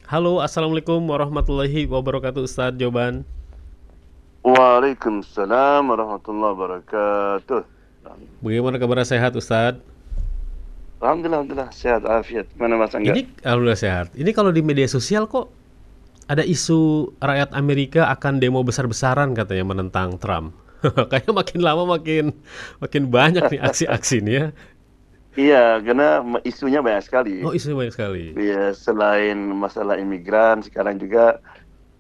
Halo, Assalamualaikum warahmatullahi wabarakatuh, Ustadz Joban. Waalaikumsalam warahmatullahi wabarakatuh. Bagaimana kabar sehat, Ustadz? Alhamdulillah, alhamdulillah sehat afiat. Mana Mas Angga? Alhamdulillah sehat. Ini kalau di media sosial kok ada isu rakyat Amerika akan demo besar-besaran katanya menentang Trump. Kayaknya makin lama makin banyak nih aksi-aksi ini ya. Iya, karena isunya banyak sekali. Oh, isunya banyak sekali. Ya, selain masalah imigran, sekarang juga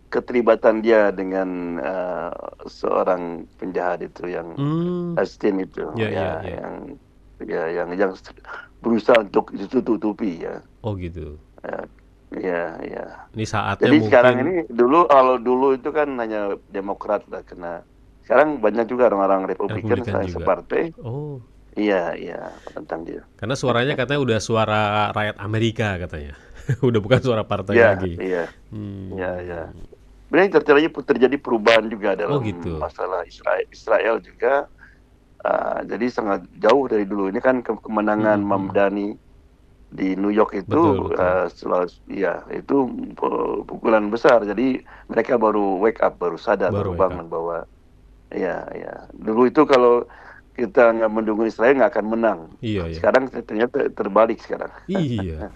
keterlibatan dia dengan seorang penjahat itu yang Hmm, Epstein itu, ya, ya, ya, ya. yang yang berusaha untuk ditutupi ya. Oh gitu. Ya, ya, ya. Ini saatnya Jadi sekarang mungkin ini kalau dulu itu kan hanya Demokrat lah kena. Sekarang banyak juga orang-orang Republikan Republikan juga. separtai. Oh, Iya, iya tentang dia. karena suaranya katanya udah suara rakyat Amerika katanya. Udah bukan suara partai Iya, lagi. iya, iya, iya. Hmm. Sebenarnya terjadi perubahan juga Oh dalam gitu. masalah Israel juga. Jadi sangat jauh dari dulu. Ini kan kemenangan Mm-mm, mm-mm. Mamdani di New York Betul, itu betul. ya itu pukulan besar. Jadi mereka baru wake up, baru sadar, Baru baru wake up. bangun bahwa ya, ya. Dulu itu kalau kita nggak mendukung Israel nggak akan menang. Iya, ya. Sekarang ternyata terbalik sekarang. Iya.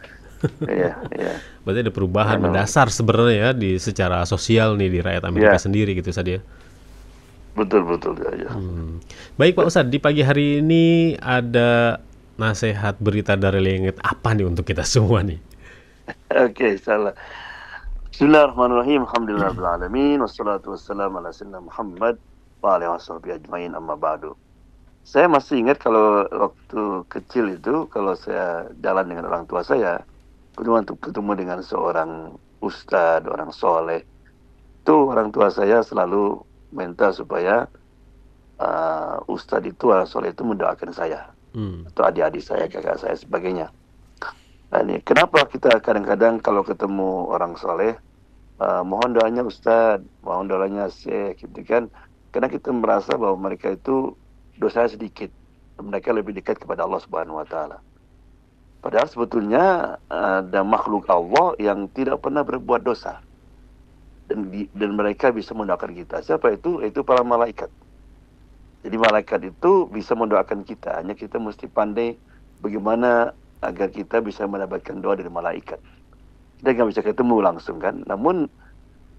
Iya, iya. Berarti ada perubahan Anu, mendasar sebenarnya ya di secara sosial nih di rakyat Amerika ya, sendiri gitu saja. betul betul ya, ya. Baik Pak Ustadz, di pagi hari ini ada nasihat berita dari langit apa nih untuk kita semua nih? Oke, salah. Bismillahirrahmanirrahim. Alhamdulillahirabbil alamin wassalatu wassalamu ala sayyidina Muhammad wa alihi washabihi ajmain amma ba'du. Saya masih ingat kalau waktu kecil itu kalau saya jalan dengan orang tua saya, ketemu dengan seorang ustadz, orang soleh, itu orang tua saya selalu minta supaya ustadz itu, orang soleh itu mendoakan saya Hmm. atau adik-adik saya, kakak saya, sebagainya. Nah, ini kenapa kita kadang-kadang kalau ketemu orang soleh, mohon doanya ustadz, mohon doanya syekh, gitu kan? Karena kita merasa bahwa mereka itu dosa sedikit, mereka lebih dekat kepada Allah Subhanahu Wa Taala. Padahal sebetulnya ada makhluk Allah yang tidak pernah berbuat dosa, dan mereka bisa mendoakan kita. Siapa itu? Itu para malaikat. Jadi malaikat itu bisa mendoakan kita. Hanya kita mesti pandai bagaimana agar kita bisa mendapatkan doa dari malaikat. Kita nggak bisa ketemu langsung kan. Namun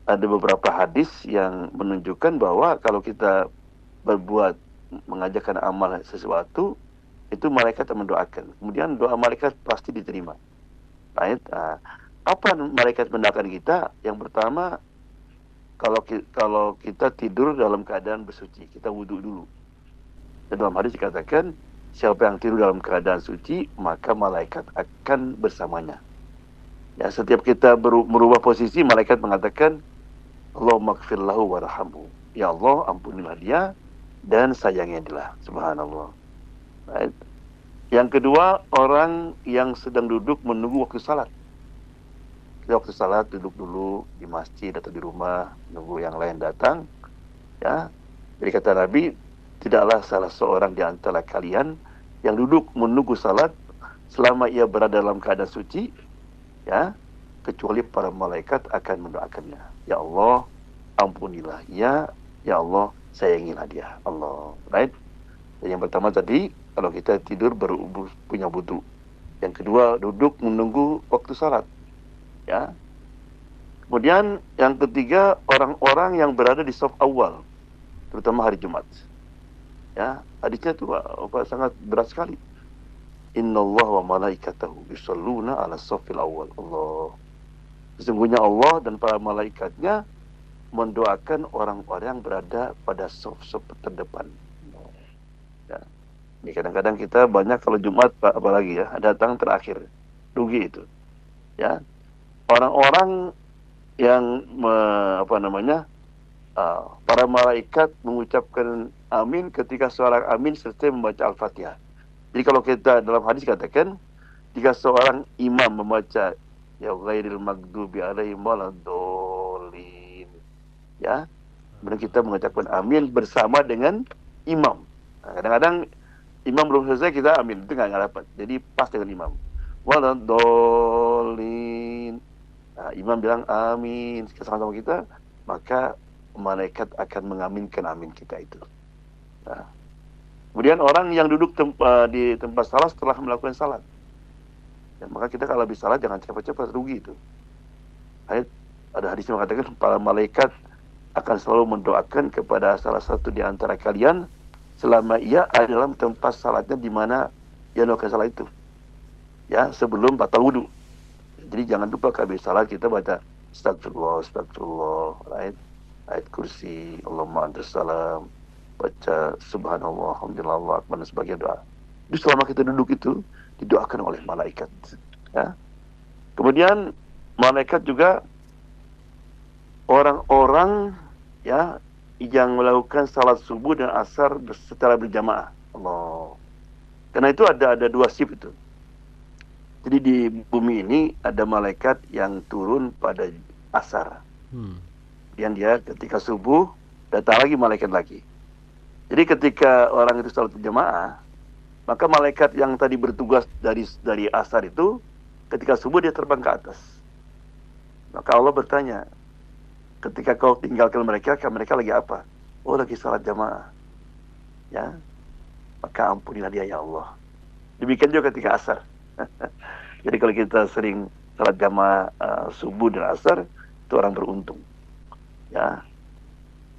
ada beberapa hadis yang menunjukkan bahwa kalau kita berbuat, mengajarkan amal sesuatu, itu malaikat akan mendoakan. Kemudian doa malaikat pasti diterima. Right? Apa malaikat mendoakan kita? Yang pertama, kalau kita tidur dalam keadaan bersuci, kita wudhu dulu. Dan dalam hadis dikatakan, siapa yang tidur dalam keadaan suci, maka malaikat akan bersamanya. Ya, setiap kita merubah posisi, malaikat mengatakan, Allahumma gfir lahu warhamhu. Ya Allah, ampunilah dia dan sayangi dia. Subhanallah. Right? Yang kedua, orang yang sedang duduk menunggu waktu salat. Kita waktu salat duduk dulu di masjid atau di rumah, nunggu yang lain datang. Ya, jadi kata Nabi, tidaklah salah seorang di antara kalian yang duduk menunggu salat selama ia berada dalam keadaan suci, ya, kecuali para malaikat akan mendoakannya. Ya Allah, ampunilah dia. Ya Allah, sayangilah dia. Allah. Right? Dan yang pertama tadi, kalau kita tidur baru punya wudu. Yang kedua, duduk menunggu waktu salat. Ya. Kemudian yang ketiga, orang-orang yang berada di saf awal, terutama hari Jumat. Ya, hadisnya itu sangat berat sekali. Innallaha wa malaikatahu yusholluna ala safil awal. Allah. Sesungguhnya Allah dan para malaikatnya mendoakan orang-orang yang berada pada saf-saf terdepan. Ya. Ini kadang-kadang kita banyak kalau Jumat apalagi ya, datang terakhir. Rugi itu. Ya. Orang-orang yang para malaikat mengucapkan amin ketika seorang amin serta membaca Al-Fatihah. Jadi kalau kita dalam hadis katakan, jika seorang imam membaca ya ghairil maghdubi alaihim waladdallin, ya, kemudian kita mengucapkan amin bersama dengan imam. Nah, kadang-kadang imam belum selesai kita amin, itu nggak dapat. Jadi pas dengan imam. Waladdallin. Nah, imam bilang amin sama-sama kita, maka malaikat akan mengaminkan amin kita itu. Nah, kemudian orang yang duduk di tempat salat setelah melakukan salat, ya, maka kita kalau habis salat jangan cepat-cepat, rugi itu. Ada hadis yang mengatakan para malaikat akan selalu mendoakan kepada salah satu di antara kalian selama ia ada dalam tempat salatnya di mana ia melakukan salat itu, ya, sebelum batal wudu. Jadi jangan lupa habis salat kita baca astagfirullah, astagfirullah, ayat kursi, Allahumma antas salam, baca subhanallah, alhamdulillah, Allahu akbar, dan sebagainya doa. Itu selama kita duduk itu didoakan oleh malaikat. Ya. Kemudian malaikat juga orang-orang, ya, yang melakukan salat subuh dan asar secara berjamaah. Allah. Karena itu ada dua shift itu. Jadi di bumi ini ada malaikat yang turun pada asar. Dan dia ketika subuh datang lagi malaikat lagi. Jadi ketika orang itu salat berjamaah, maka malaikat yang tadi bertugas dari asar itu ketika subuh dia terbang ke atas. Maka Allah bertanya, ketika kau tinggalkan mereka lagi apa? Oh, lagi salat jamaah. Ya. Maka ampunilah dia ya Allah. Demikian juga ketika asar. Jadi kalau kita sering salat jamaah subuh dan asar, itu orang beruntung. Ya.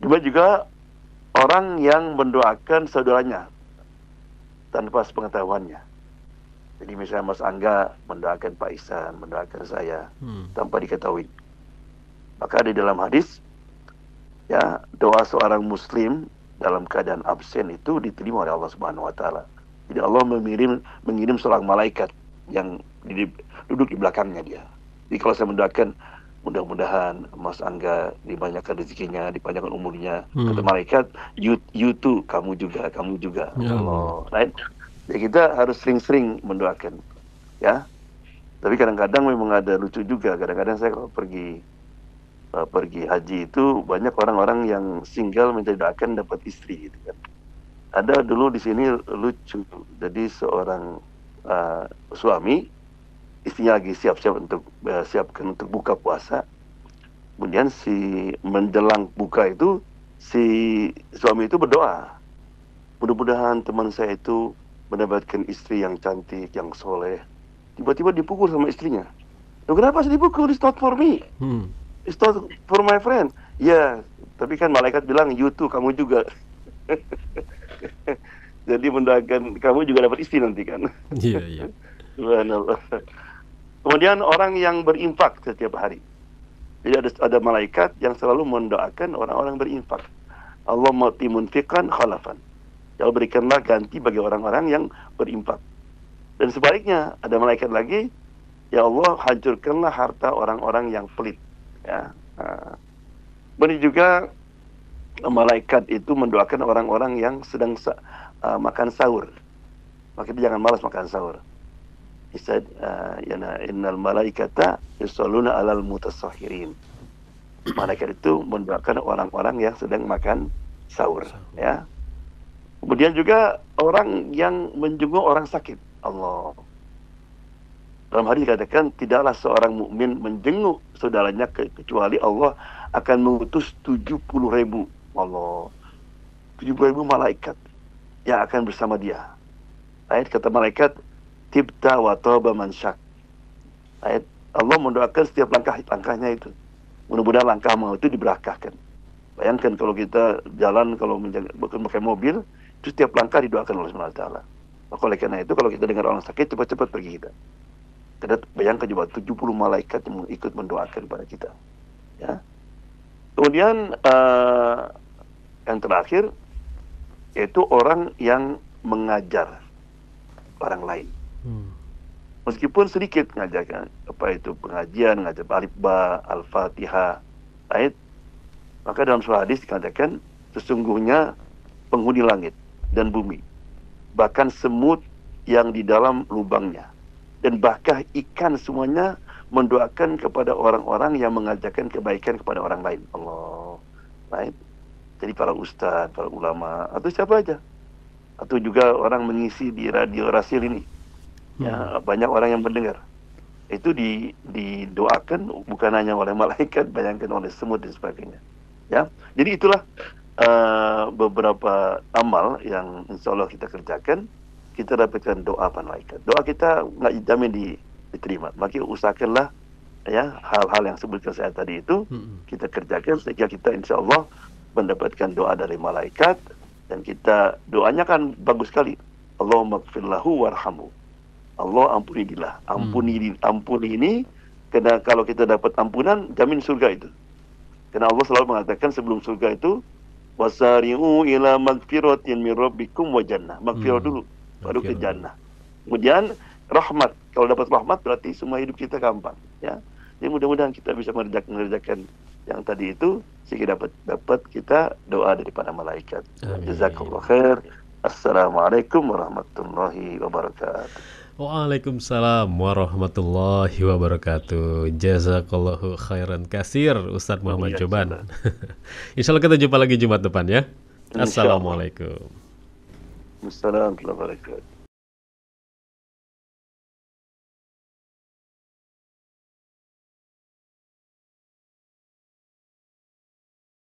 Juga orang yang mendoakan saudaranya tanpa sepengetahuannya. Jadi misalnya Mas Angga mendoakan Pak Ihsan, mendoakan saya tanpa diketahui. Maka di dalam hadis, ya, doa seorang muslim dalam keadaan absen itu diterima oleh Allah Subhanahu wa taala. Jadi Allah mengirim seorang malaikat yang duduk di belakangnya dia. Jadi kalau saya mendoakan mudah-mudahan Mas Angga dibanyakan rezekinya, dipanjangkan umurnya, kata malaikat, you too, kamu juga. Ya Allah. Right? Jadi kita harus sering-sering mendoakan, ya. Tapi kadang-kadang memang ada lucu juga. Kadang-kadang saya kalau pergi haji itu banyak orang-orang yang single mencari doakan dapat istri gitu kan. Ada dulu di sini lucu. Jadi seorang suami, istrinya lagi siap-siap untuk siapkan untuk buka puasa. Kemudian menjelang buka itu si suami itu berdoa, mudah-mudahan teman saya itu mendapatkan istri yang cantik, yang soleh. Tiba-tiba dipukul sama istrinya. Loh, kenapa sih dipukul? It's not for me. It's not for my friend. Ya, tapi kan malaikat bilang, you too, kamu juga. Jadi mendoakan kamu juga dapat istri nanti kan. Iya. Subhanallah. Kemudian orang yang berinfak setiap hari. Jadi ada malaikat yang selalu mendoakan orang-orang berinfak. Allah mati munfiqan khalafan. Ya Allah, berikanlah ganti bagi orang-orang yang berinfak. Dan sebaliknya ada malaikat lagi, ya Allah hancurkanlah harta orang-orang yang pelit. Ya. Kemudian juga malaikat itu mendoakan orang-orang yang sedang makan sahur. Maka itu jangan malas makan sahur. Innal malaikata yusholluna 'alal mutasahhirin. Malaikat itu mendoakan orang-orang yang sedang makan sahur, ya. Kemudian juga orang yang menjenguk orang sakit. Allah. Dalam hadis dikatakan tidaklah seorang mukmin menjenguk saudaranya kecuali Allah akan mengutus 70.000 Allah. 70.000 malaikat yang akan bersama dia. Ayat kata malaikat, tibta wa taba man syak. Ayat Allah mendoakan setiap langkahnya itu. Mudah-mudahan langkahmu itu diberkahkan. Bayangkan kalau kita jalan, kalau pakai mobil, itu setiap langkah didoakan oleh Subhanahu wa taala. Maka oleh karena itu kalau kita dengar orang sakit, cepat-cepat pergi kita. Kita bayangkan coba 70 malaikat yang ikut mendoakan kepada kita. Ya. Kemudian yang terakhir yaitu orang yang mengajar orang lain. Meskipun sedikit mengajarkan, apa itu pengajian, mengajar alif ba, al-fatihah, ayat. Maka dalam surah hadis dikatakan sesungguhnya penghuni langit dan bumi, bahkan semut yang di dalam lubangnya, dan bahkan ikan semuanya mendoakan kepada orang-orang yang mengajarkan kebaikan kepada orang lain. Allah. Right? Jadi para ustaz, para ulama, atau siapa aja. Atau juga orang mengisi di radio Rasil ini. Ya, banyak orang yang mendengar. itu didoakan bukan hanya oleh malaikat, bayangkan oleh semut dan sebagainya. Ya, jadi itulah beberapa amal yang insya Allah kita kerjakan, kita dapatkan doa malaikat. Doa kita nggak jamin diterima. Maka usahakanlah ya hal-hal yang sebutkan saya tadi itu kita kerjakan sehingga kita insya Allah mendapatkan doa dari malaikat, dan kita doanya kan bagus sekali. Allahumma gfir lahu warhamhu. Allah ampuni dia. Ampuni ini, karena kalau kita dapat ampunan jamin surga itu. Karena Allah selalu mengatakan sebelum surga itu, wasari'u ila magfiratin min rabbikum wa jannah. Magfirah dulu, baru ke jannah. Kemudian rahmat. Kalau dapat rahmat berarti semua hidup kita gampang, ya. Jadi mudah-mudahan kita bisa mengerjakan yang tadi itu sehingga dapat kita doa daripada malaikat. Jazakallahu khair. Assalamualaikum warahmatullahi wabarakatuh. Waalaikumsalam warahmatullahi wabarakatuh. Jazakallahu khairan kasir Ustadz Muhammad Joban. Insya Allah kita jumpa lagi Jumat depan ya. Assalamualaikum. Assalamualaikum warahmatullahi wabarakatuh.